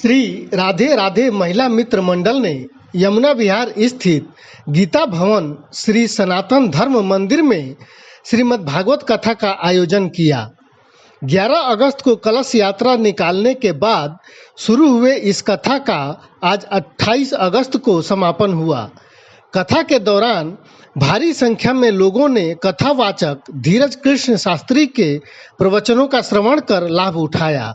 श्री राधे राधे महिला मित्र मंडल ने यमुना विहार स्थित गीता भवन श्री सनातन धर्म मंदिर में श्रीमद् भागवत कथा का आयोजन किया। 11 अगस्त को कलश यात्रा निकालने के बाद शुरू हुए इस कथा का आज 28 अगस्त को समापन हुआ। कथा के दौरान भारी संख्या में लोगों ने कथावाचक धीरज कृष्ण शास्त्री के प्रवचनों का श्रवण कर लाभ उठाया।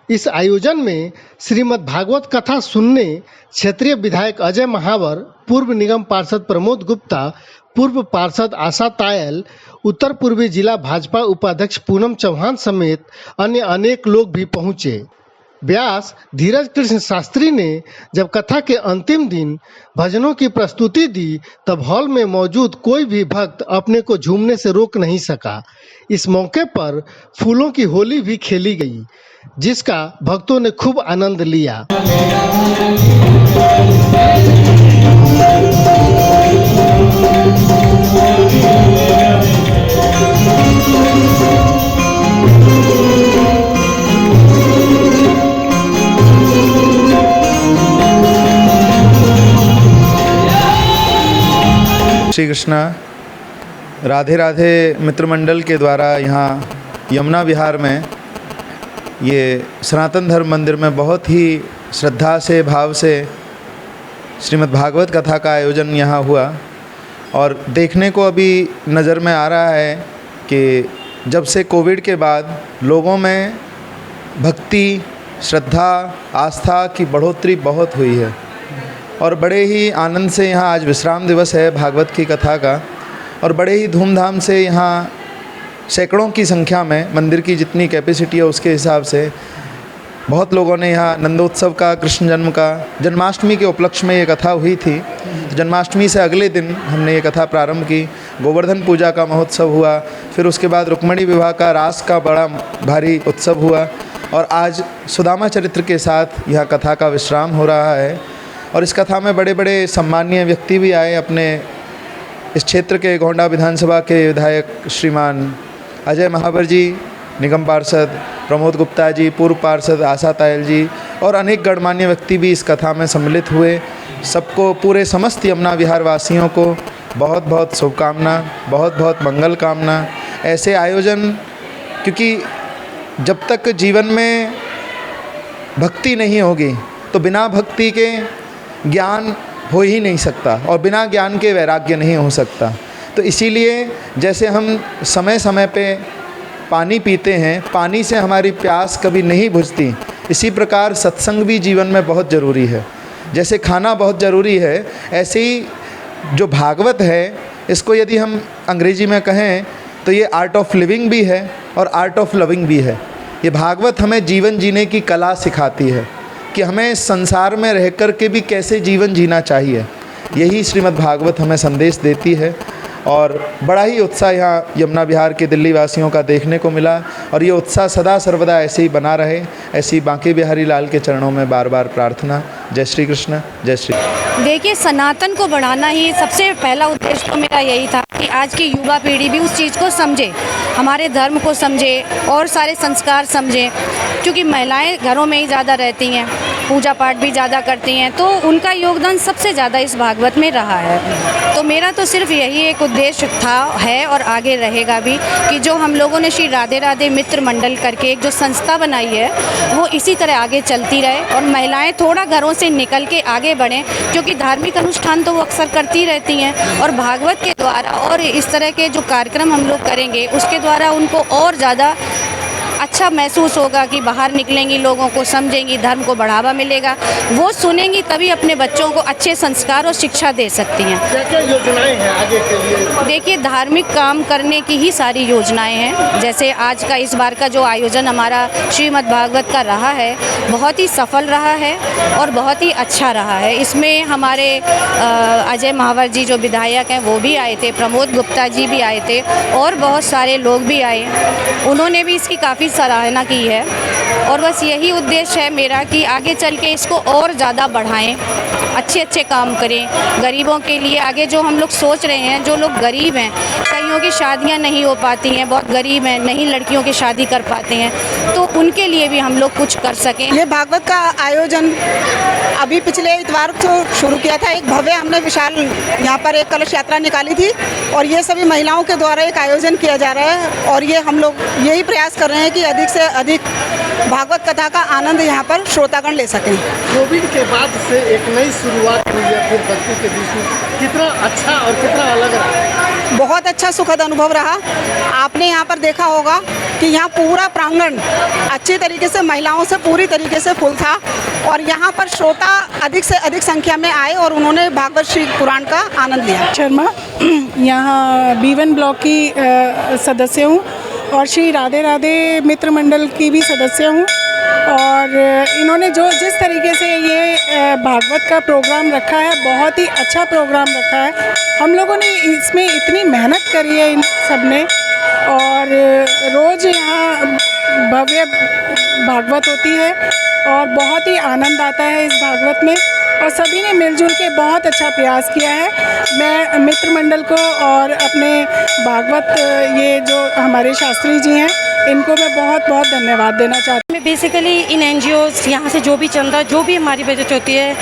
इस आयोजन में श्रीमद् भागवत कथा सुनने क्षेत्रीय विधायक अजय महावर, पूर्व निगम पार्षद प्रमोद गुप्ता, पूर्व पार्षद आशा तायल, उत्तर पूर्वी जिला भाजपा उपाध्यक्ष पूनम चौहान समेत अन्य अनेक लोग भी पहुंचे। व्यास धीरज कृष्ण शास्त्री ने जब कथा के अंतिम दिन भजनों की प्रस्तुति दी तब हॉल में मौजूद कोई भी भक्त अपने को झूमने से रोक नहीं सका। इस मौके पर फूलों की होली भी खेली गई, जिसका भक्तों ने खूब आनंद लिया। श्री कृष्णा राधे राधे मित्र मंडल के द्वारा यहाँ यमुना विहार में ये सनातन धर्म मंदिर में बहुत ही श्रद्धा से भाव से श्रीमद् भागवत कथा का आयोजन यहाँ हुआ। और देखने को अभी नज़र में आ रहा है कि जब से कोविड के बाद लोगों में भक्ति, श्रद्धा, आस्था की बढ़ोतरी बहुत हुई है और बड़े ही आनंद से यहाँ आज विश्राम दिवस है भागवत की कथा का और बड़े ही धूमधाम से यहाँ सैकड़ों की संख्या में मंदिर की जितनी कैपेसिटी है उसके हिसाब से बहुत लोगों ने यहाँ नंदोत्सव का, कृष्ण जन्म का, जन्माष्टमी के उपलक्ष्य में ये कथा हुई थी। जन्माष्टमी से अगले दिन हमने ये कथा प्रारंभ की। गोवर्धन पूजा का महोत्सव हुआ, फिर उसके बाद रुक्मिणी विवाह का रास का बड़ा भारी उत्सव हुआ और आज सुदामा चरित्र के साथ यहाँ कथा का विश्राम हो रहा है। और इस कथा में बड़े बड़े सम्मानीय व्यक्ति भी आए। अपने इस क्षेत्र के गोंडा विधानसभा के विधायक श्रीमान अजय महावर जी, निगम पार्षद प्रमोद गुप्ता जी, पूर्व पार्षद आशा तायल जी और अनेक गणमान्य व्यक्ति भी इस कथा में सम्मिलित हुए। सबको, पूरे समस्त यमुना विहार वासियों को बहुत बहुत शुभकामना, बहुत बहुत मंगल कामना। ऐसे आयोजन, क्योंकि जब तक जीवन में भक्ति नहीं होगी तो बिना भक्ति के ज्ञान हो ही नहीं सकता और बिना ज्ञान के वैराग्य नहीं हो सकता। तो इसीलिए जैसे हम समय समय पे पानी पीते हैं, पानी से हमारी प्यास कभी नहीं बुझती, इसी प्रकार सत्संग भी जीवन में बहुत ज़रूरी है। जैसे खाना बहुत ज़रूरी है, ऐसे ही जो भागवत है इसको यदि हम अंग्रेजी में कहें तो ये आर्ट ऑफ लिविंग भी है और आर्ट ऑफ लविंग भी है। ये भागवत हमें जीवन जीने की कला सिखाती है कि हमें संसार में रह कर के भी कैसे जीवन जीना चाहिए। यही श्रीमद् भागवत हमें संदेश देती है और बड़ा ही उत्साह यहाँ यमुना विहार के दिल्ली वासियों का देखने को मिला और ये उत्साह सदा सर्वदा ऐसे ही बना रहे, ऐसी बांके बिहारी लाल के चरणों में बार बार प्रार्थना। जय श्री कृष्ण, जय श्री। देखिए, सनातन को बढ़ाना ही सबसे पहला उद्देश्य तो मेरा यही था कि आज की युवा पीढ़ी भी उस चीज़ को समझे, हमारे धर्म को समझे और सारे संस्कार समझे। क्योंकि महिलाएं घरों में ही ज़्यादा रहती हैं, पूजा पाठ भी ज़्यादा करती हैं, तो उनका योगदान सबसे ज़्यादा इस भागवत में रहा है। तो मेरा तो सिर्फ यही एक उद्देश्य था, है और आगे रहेगा भी कि जो हम लोगों ने श्री राधे राधे मित्र मंडल करके एक जो संस्था बनाई है वो इसी तरह आगे चलती रहे और महिलाएं थोड़ा घरों से निकल के आगे बढ़ें, क्योंकि धार्मिक अनुष्ठान तो वो अक्सर करती रहती हैं और भागवत के द्वारा और इस तरह के जो कार्यक्रम हम लोग करेंगे उसके द्वारा उनको और ज़्यादा अच्छा महसूस होगा कि बाहर निकलेंगी, लोगों को समझेंगी, धर्म को बढ़ावा मिलेगा, वो सुनेंगी, तभी अपने बच्चों को अच्छे संस्कार और शिक्षा दे सकती हैं। क्या क्या योजनाएं हैं आगे के लिए? देखिए, धार्मिक काम करने की ही सारी योजनाएं हैं। जैसे आज का इस बार का जो आयोजन हमारा श्रीमद् भागवत का रहा है बहुत ही सफल रहा है और बहुत ही अच्छा रहा है। इसमें हमारे अजय महावर जी जो विधायक हैं वो भी आए थे, प्रमोद गुप्ता जी भी आए थे और बहुत सारे लोग भी आए। उन्होंने भी इसकी काफ़ी सराहना की है और बस यही उद्देश्य है मेरा कि आगे चल के इसको और ज़्यादा बढ़ाएं, अच्छे अच्छे काम करें गरीबों के लिए। आगे जो हम लोग सोच रहे हैं, जो लोग गरीब हैं, कईयों की शादियां नहीं हो पाती हैं, बहुत गरीब हैं, नहीं लड़कियों की शादी कर पाते हैं, तो उनके लिए भी हम लोग कुछ कर सकें। ये भागवत का आयोजन अभी पिछले इतवार को शुरू किया था। एक भव्य हमने विशाल यहाँ पर एक कलश यात्रा निकाली थी और ये सभी महिलाओं के द्वारा एक आयोजन किया जा रहा है और ये हम लोग यही प्रयास कर रहे हैं कि अधिक से अधिक भागवत कथा का आनंद यहाँ पर श्रोतागण ले सकें। कोविड के बाद से एक नई शुरुआत हुई है फिर भक्ति के बीच में, कितना अच्छा और कितना अलग रहा? बहुत अच्छा सुखद अनुभव रहा। आपने यहाँ पर देखा होगा कि यहाँ पूरा प्रांगण अच्छे तरीके से महिलाओं से पूरी तरीके से फुल था और यहाँ पर श्रोता अधिक से अधिक संख्या में आए और उन्होंने भागवत श्री पुराण का आनंद लिया। शर्मा यहाँ B1 ब्लॉक की सदस्य हूँ और श्री राधे राधे मित्र मंडल की भी सदस्य हूँ और इन्होंने जो जिस तरीके से ये भागवत का प्रोग्राम रखा है, बहुत ही अच्छा प्रोग्राम रखा है। हम लोगों ने इसमें इतनी मेहनत करी है इन सब ने और रोज़ यहाँ भव्य भागवत होती है और बहुत ही आनंद आता है इस भागवत में और सभी ने मिलजुल के बहुत अच्छा प्रयास किया है। मैं मित्र मंडल को और अपने भागवत ये जो हमारे शास्त्री जी हैं, इनको मैं बहुत बहुत धन्यवाद देना चाहती हूँ। मैं बेसिकली इन NGOs यहाँ से जो भी चंदा, जो भी हमारी बचत होती है,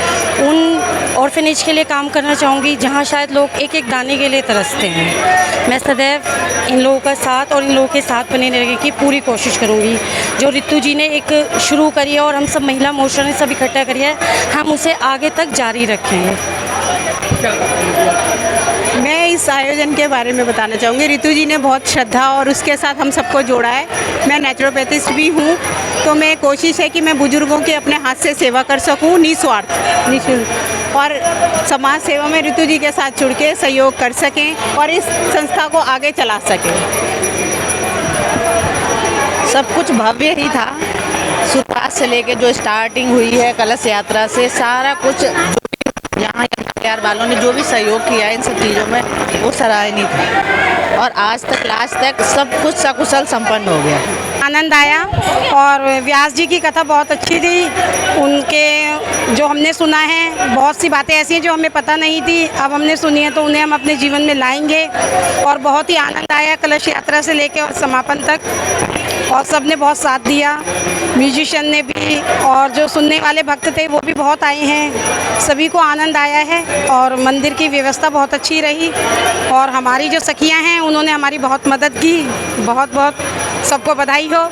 उन ऑर्फेनेज के लिए काम करना चाहूँगी जहाँ शायद लोग एक एक दाने के लिए तरसते हैं। मैं सदैव इन लोगों का साथ और इन लोगों के साथ बने रहने की पूरी कोशिश करूँगी। जो रितु जी ने एक शुरू करी है और हम सब महिला मोर्चा ने सब इकट्ठा करी है, हम उसे आगे तक जारी रखेंगे। मैं इस आयोजन के बारे में बताना चाहूँगी। रितु जी ने बहुत श्रद्धा और उसके साथ हम सबको जोड़ा है। मैं नेचुरोपैथिस्ट भी हूँ, तो मैं कोशिश है कि मैं बुजुर्गों की अपने हाथ से सेवा कर सकूँ निस्वार्थ, निःशुल्क, और समाज सेवा में रितु जी के साथ जुड़ के सहयोग कर सकें और इस संस्था को आगे चला सकें। सब कुछ भव्य ही था, शुरुआत से लेके जो स्टार्टिंग हुई है कलश यात्रा से, सारा कुछ यहाँ यार वालों ने जो भी सहयोग किया इन सब चीज़ों में वो सराहनीय था और आज तक लास्ट तक सब कुछ सकुशल संपन्न हो गया। आनंद आया और व्यास जी की कथा बहुत अच्छी थी। उनके जो हमने सुना है, बहुत सी बातें ऐसी हैं जो हमें पता नहीं थी, अब हमने सुनी है तो उन्हें हम अपने जीवन में लाएंगे और बहुत ही आनंद आया कलश यात्रा से लेकर और समापन तक और सब ने बहुत साथ दिया, म्यूजिशियन ने भी और जो सुनने वाले भक्त थे वो भी बहुत आए हैं। सभी को आनंद आया है और मंदिर की व्यवस्था बहुत अच्छी रही और हमारी जो सखियां हैं उन्होंने हमारी बहुत मदद की। बहुत बहुत सबको बधाई हो।